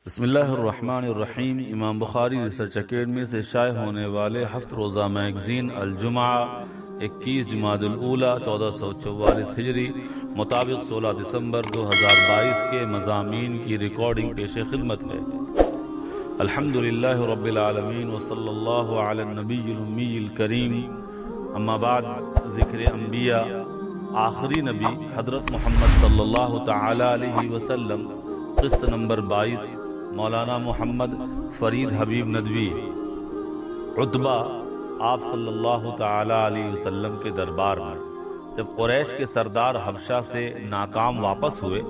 بسم اللہ الرحمن الرحیم۔ امام بخاری ریسرچ اکیڈمی سے شائع ہونے والے ہفت روزہ میگزین الجمعہ 21 جمادی الاولی 1444 ہجری مطابق 16 دسمبر 2022 کے مضامین کی ریکارڈنگ پیش خدمت ہے۔ الحمدللہ رب العالمین وصلی اللہ علی النبی الامی الکریم، اما بعد۔ ذکر انبیاء، آخری نبی حضرت محمد صلی اللہ تعالی علیہ وسلم، قسط نمبر 22، مولانا محمد فرید حبیب ندوی۔ عتبہ آپ صلی اللہ تعالی علیہ وسلم کے دربار میں جب قریش کے سردار حبشہ سے ناکام واپس ہوئے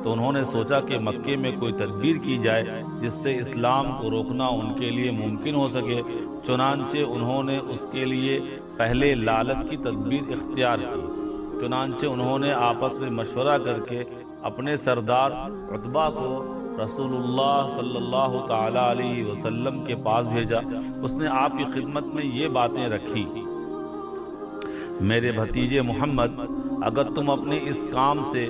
تو انہوں نے سوچا کہ مکے میں کوئی تدبیر کی جائے جس سے اسلام کو روکنا ان کے لیے ممکن ہو سکے۔ چنانچہ انہوں نے اس کے لیے پہلے لالچ کی تدبیر اختیار کی۔ چنانچہ انہوں نے آپس میں مشورہ کر کے اپنے سردار عتبہ کو رسول اللہ صلی اللہ تعالی علیہ وسلم کے پاس بھیجا۔ اس نے آپ کی خدمت میں یہ باتیں رکھی: میرے بھتیجے محمد، اگر تم اپنے اس کام سے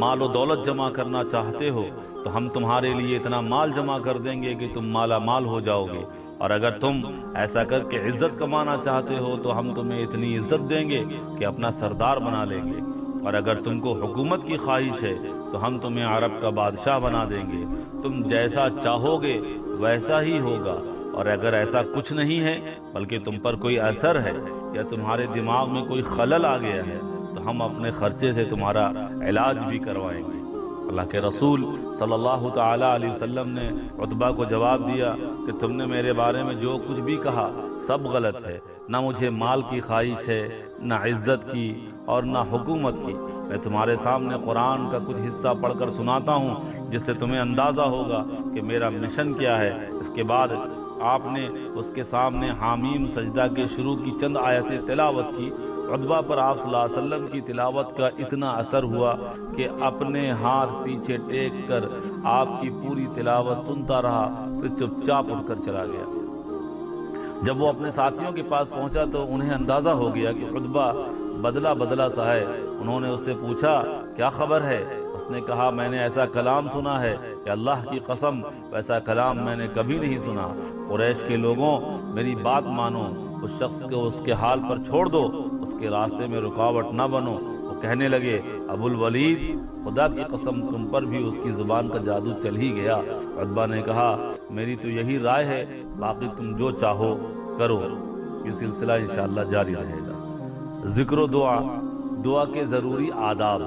مال و دولت جمع کرنا چاہتے ہو تو ہم تمہارے لیے اتنا مال جمع کر دیں گے کہ تم مالا مال ہو جاؤ گے، اور اگر تم ایسا کر کے عزت کمانا چاہتے ہو تو ہم تمہیں اتنی عزت دیں گے کہ اپنا سردار بنا لیں گے، اور اگر تم کو حکومت کی خواہش ہے تو ہم تمہیں عرب کا بادشاہ بنا دیں گے۔ تم جیسا چاہو گے ویسا ہی ہوگا، اور اگر ایسا کچھ نہیں ہے بلکہ تم پر کوئی اثر ہے یا تمہارے دماغ میں کوئی خلل آ گیا ہے تو ہم اپنے خرچے سے تمہارا علاج بھی کروائیں گے۔ اللہ کے رسول صلی اللہ تعالی علیہ وسلم نے عتبہ کو جواب دیا کہ تم نے میرے بارے میں جو کچھ بھی کہا سب غلط ہے۔ نہ مجھے مال کی خواہش ہے، نہ عزت کی، اور نہ حکومت کی۔ میں تمہارے سامنے قرآن کا کچھ حصہ پڑھ کر سناتا ہوں جس سے تمہیں اندازہ ہوگا کہ میرا مشن کیا ہے۔ اس کے بعد آپ نے اس کے سامنے حامیم سجدہ کے شروع کی چند آیتیں تلاوت کی۔ عتبہ پر آپ صلی اللہ علیہ وسلم کی تلاوت کا اتنا اثر ہوا کہ اپنے ہاتھ پیچھے ٹیک کر آپ کی پوری تلاوت سنتا رہا، پھر چپ چاپ اٹھ کر چلا گیا۔ جب وہ اپنے ساتھیوں کے پاس پہنچا تو انہیں اندازہ ہو گیا کہ عتبہ بدلا سا ہے۔ انہوں نے اس سے پوچھا، کیا خبر ہے؟ اس نے کہا، میں نے ایسا کلام سنا ہے کہ اللہ کی قسم ویسا کلام میں نے کبھی نہیں سنا۔ قریش کے لوگوں، میری بات مانو، اس شخص کو اس کے حال پر چھوڑ دو، اس کے راستے میں رکاوٹ نہ بنو۔ وہ کہنے لگے، ابو الولید، خدا کی قسم تم پر بھی اس کی زبان کا جادو چل ہی گیا۔ عتبہ نے کہا، میری تو یہی رائے ہے، باقی تم جو چاہو کرو۔ یہ سلسلہ انشاءاللہ جاری رہے گا۔ ذکر و دعا کے ضروری آداب۔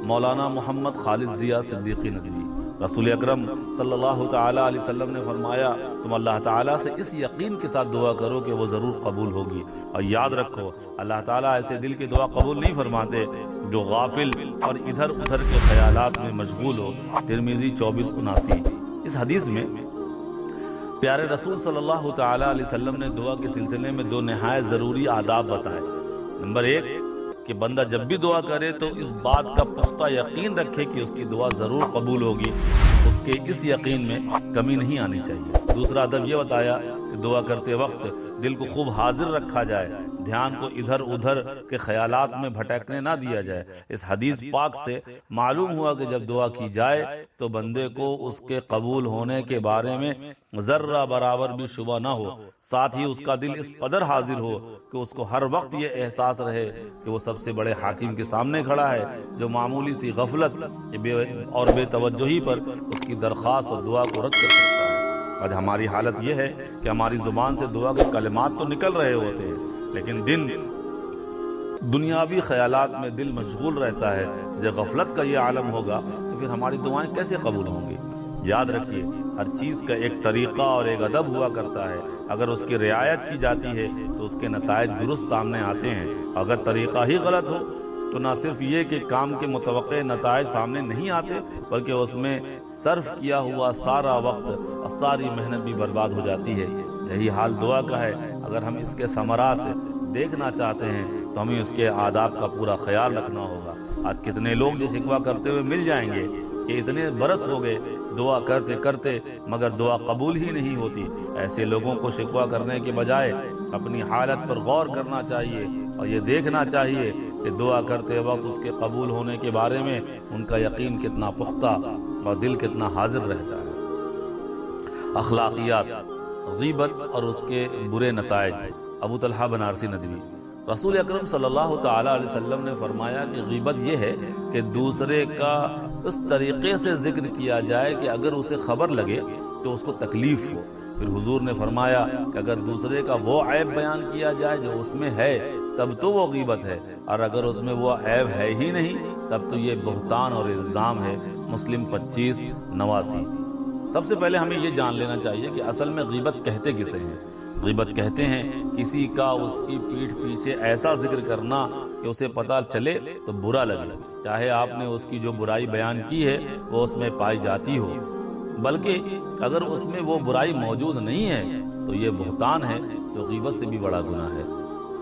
مولانا محمد خالد ضیاء صدیقی ندوی۔ رسول اکرم صلی اللہ تعالی علیہ وسلم نے فرمایا، تم اللہ تعالیٰ سے اس یقین کے ساتھ دعا کرو کہ وہ ضرور قبول ہوگی، اور یاد رکھو اللہ تعالیٰ ایسے دل کی دعا قبول نہیں فرماتے جو غافل اور ادھر ادھر کے خیالات میں مشغول ہو۔ ترمذی 2479۔ اس حدیث میں پیارے رسول صلی اللہ تعالی علیہ وسلم نے دعا کے سلسلے میں دو نہایت ضروری آداب بتائے۔ نمبر 1 کہ بندہ جب بھی دعا کرے تو اس بات کا پختہ یقین رکھے کہ اس کی دعا ضرور قبول ہوگی، اس کے اس یقین میں کمی نہیں آنی چاہیے۔ دوسرا ادب یہ بتایا کہ دعا کرتے وقت دل کو خوب حاضر رکھا جائے، دھیان کو ادھر ادھر کے خیالات میں بھٹکنے نہ دیا جائے۔ اس حدیث پاک سے معلوم ہوا کہ جب دعا کی جائے تو بندے کو اس کے قبول ہونے کے بارے میں ذرہ برابر بھی شبہ نہ ہو، ساتھ ہی اس کا دل اس قدر حاضر ہو کہ اس کو ہر وقت یہ احساس رہے کہ وہ سب سے بڑے حاکم کے سامنے کھڑا ہے جو معمولی سی غفلت اور بے توجہی پر اس کی درخواست اور دعا کو رد کر سکتا ہے۔ آج ہماری حالت یہ ہے کہ ہماری زبان سے دعا کے کلمات تو نکل رہے ہوتے ہیں لیکن دنیاوی خیالات میں دل مشغول رہتا ہے۔ جب غفلت کا یہ عالم ہوگا تو پھر ہماری دعائیں کیسے قبول ہوں گی؟ یاد رکھیے، ہر چیز کا ایک طریقہ اور ایک ادب ہوا کرتا ہے۔ اگر اس کی رعایت کی جاتی ہے تو اس کے نتائج درست سامنے آتے ہیں۔ اگر طریقہ ہی غلط ہو تو نہ صرف یہ کہ کام کے متوقع نتائج سامنے نہیں آتے بلکہ اس میں صرف کیا ہوا سارا وقت اور ساری محنت بھی برباد ہو جاتی ہے۔ یہی حال دعا کا ہے۔ اگر ہم اس کے ثمرات دیکھنا چاہتے ہیں تو ہمیں اس کے آداب کا پورا خیال رکھنا ہوگا۔ آج کتنے لوگ جو شکوہ کرتے ہوئے مل جائیں گے کہ اتنے برس ہو گئے دعا کرتے کرتے مگر دعا قبول ہی نہیں ہوتی۔ ایسے لوگوں کو شکوہ کرنے کے بجائے اپنی حالت پر غور کرنا چاہیے اور یہ دیکھنا چاہیے کہ دعا کرتے وقت اس کے قبول ہونے کے بارے میں ان کا یقین کتنا پختہ اور دل کتنا حاضر رہتا ہے۔ اخلاقیات غیبت اور اس کے برے نتائج۔ ابو طلحہ بنارسی ندوی۔ رسول اکرم صلی اللہ تعالی علیہ وسلم نے فرمایا کہ غیبت یہ ہے کہ دوسرے کا اس طریقے سے ذکر کیا جائے کہ اگر اسے خبر لگے تو اس کو تکلیف ہو۔ پھر حضور نے فرمایا کہ اگر دوسرے کا وہ عیب بیان کیا جائے جو اس میں ہے تب تو وہ غیبت ہے، اور اگر اس میں وہ عیب ہے ہی نہیں تب تو یہ بہتان اور الزام ہے۔ مسلم 2589۔ سب سے پہلے ہمیں یہ جان لینا چاہیے کہ اصل میں غیبت کہتے کسے ہیں۔ غیبت کہتے ہیں کسی کا اس کی پیٹھ پیچھے ایسا ذکر کرنا کہ اسے پتہ چلے تو برا لگے، چاہے آپ نے اس کی جو برائی بیان کی ہے وہ اس میں پائی جاتی ہو، بلکہ اگر اس میں وہ برائی موجود نہیں ہے تو یہ بہتان ہے جو غیبت سے بھی بڑا گناہ ہے۔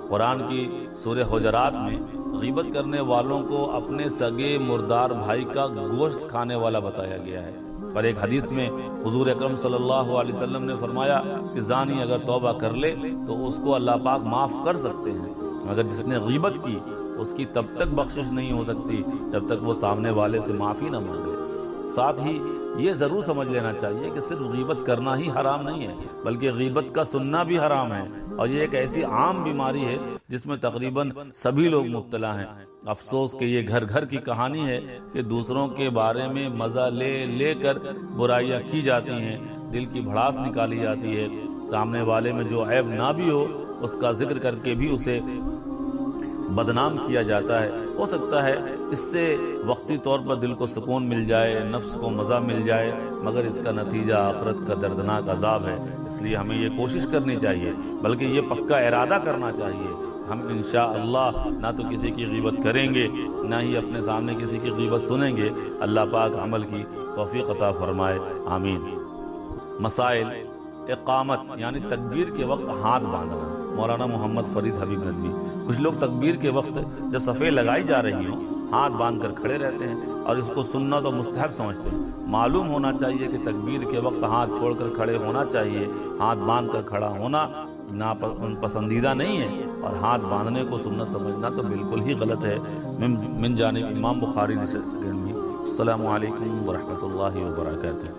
قرآن کی سورہ حجرات میں غیبت کرنے والوں کو اپنے سگے مردار بھائی کا گوشت کھانے والا بتایا گیا ہے، اور ایک حدیث میں حضور اکرم صلی اللہ علیہ وسلم نے فرمایا کہ زانی اگر توبہ کر لے تو اس کو اللہ پاک معاف کر سکتے ہیں، مگر جس نے غیبت کی اس کی تب تک بخشش نہیں ہو سکتی جب تک وہ سامنے والے سے معافی نہ مانگے۔ ساتھ ہی یہ ضرور سمجھ لینا چاہیے کہ صرف غیبت کرنا ہی حرام نہیں ہے، بلکہ غیبت کا سننا بھی حرام ہے، اور یہ ایک ایسی عام بیماری ہے جس میں تقریباً سبھی لوگ مبتلا ہیں۔ افسوس کہ یہ گھر گھر کی کہانی ہے کہ دوسروں کے بارے میں مزہ لے لے کر برائیاں کی جاتی ہیں، دل کی بھڑاس نکالی جاتی ہے، سامنے والے میں جو عیب نہ بھی ہو اس کا ذکر کر کے بھی اسے بدنام کیا جاتا ہے۔ ہو سکتا ہے اس سے وقتی طور پر دل کو سکون مل جائے، نفس کو مزہ مل جائے، مگر اس کا نتیجہ آخرت کا دردناک عذاب ہے۔ اس لیے ہمیں یہ کوشش کرنی چاہیے، بلکہ یہ پکا ارادہ کرنا چاہیے، ہم انشاءاللہ نہ تو کسی کی غیبت کریں گے نہ ہی اپنے سامنے کسی کی غیبت سنیں گے۔ اللہ پاک عمل کی توفیق عطا فرمائے، آمین۔ مسائل: اقامت یعنی تکبیر کے وقت ہاتھ باندھنا، مولانا محمد فرید حبیب ندوی۔ کچھ لوگ تکبیر کے وقت جب صفیں لگائی جا رہی ہوں ہاتھ باندھ کر کھڑے رہتے ہیں اور اس کو سننا تو مستحب سمجھتے ہیں۔ معلوم ہونا چاہیے کہ تکبیر کے وقت ہاتھ چھوڑ کر کھڑے ہونا چاہیے، ہاتھ باندھ کر کھڑا ہونا پسندیدہ نہیں ہے، اور ہاتھ باندھنے کو سنت سمجھنا تو بالکل ہی غلط ہے۔ من جانب امام بخاری۔ السلام علیکم ورحمۃ اللہ وبرکاتہ۔